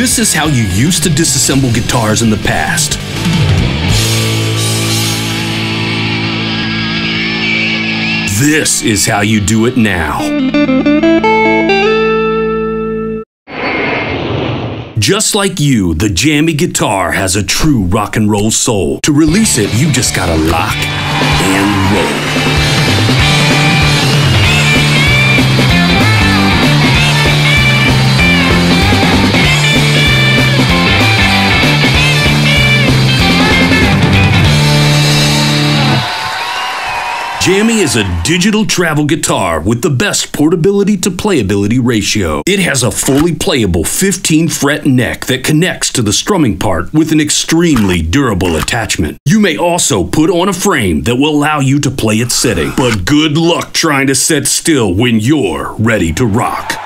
This is how you used to disassemble guitars in the past. This is how you do it now. Just like you, the Jammy guitar has a true rock and roll soul. To release it, you just gotta lock and roll. Jammy is a digital travel guitar with the best portability to playability ratio. It has a fully playable 15-fret neck that connects to the strumming part with an extremely durable attachment. You may also put on a frame that will allow you to play its setting, but good luck trying to sit still when you're ready to rock.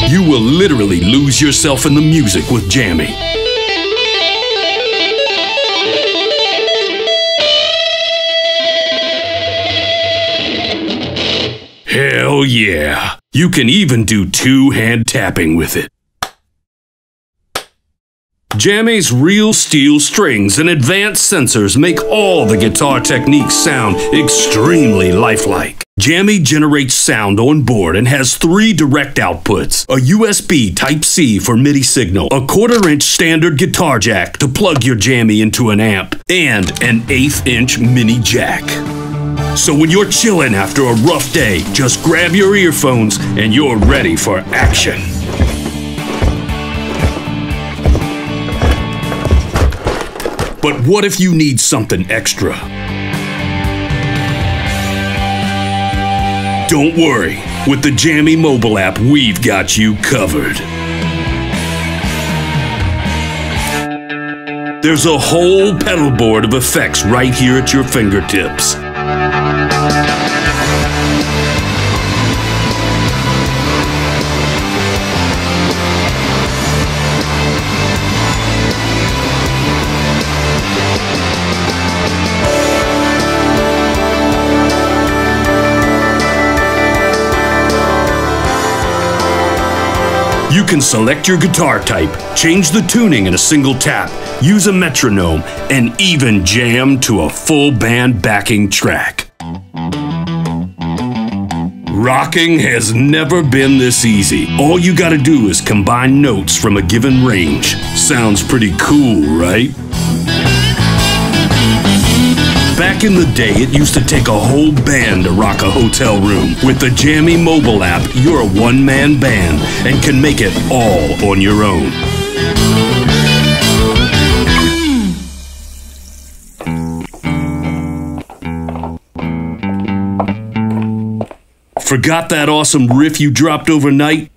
You will literally lose yourself in the music with Jammy. Hell yeah! You can even do two-hand tapping with it. Jammy's real steel strings and advanced sensors make all the guitar techniques sound extremely lifelike. Jammy generates sound on board and has 3 direct outputs: a USB Type-C for MIDI signal, a 1/4-inch standard guitar jack to plug your Jammy into an amp, and an 1/8-inch mini jack. So when you're chilling after a rough day, just grab your earphones and you're ready for action. But what if you need something extra? Don't worry, with the Jammy mobile app, we've got you covered. There's a whole pedal board of effects right here at your fingertips. You can select your guitar type, change the tuning in a single tap, use a metronome, and even jam to a full band backing track. Rocking has never been this easy. All you gotta do is combine notes from a given range. Sounds pretty cool, right? Back in the day, it used to take a whole band to rock a hotel room. With the Jammy mobile app, you're a one-man band and can make it all on your own. Forgot that awesome riff you dropped overnight?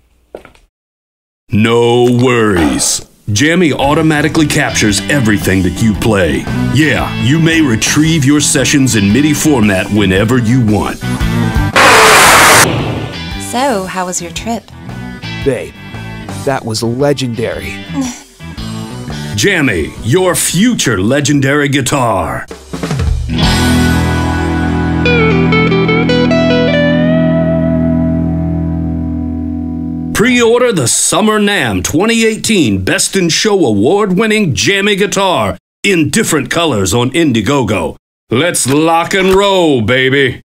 No worries. Jammy automatically captures everything that you play. Yeah, you may retrieve your sessions in MIDI format whenever you want. So, how was your trip? Babe, that was legendary. Jammy, your future legendary guitar. Pre-order the Summer NAMM 2018 Best in Show award-winning Jammy guitar in different colors on Indiegogo. Let's lock and roll, baby!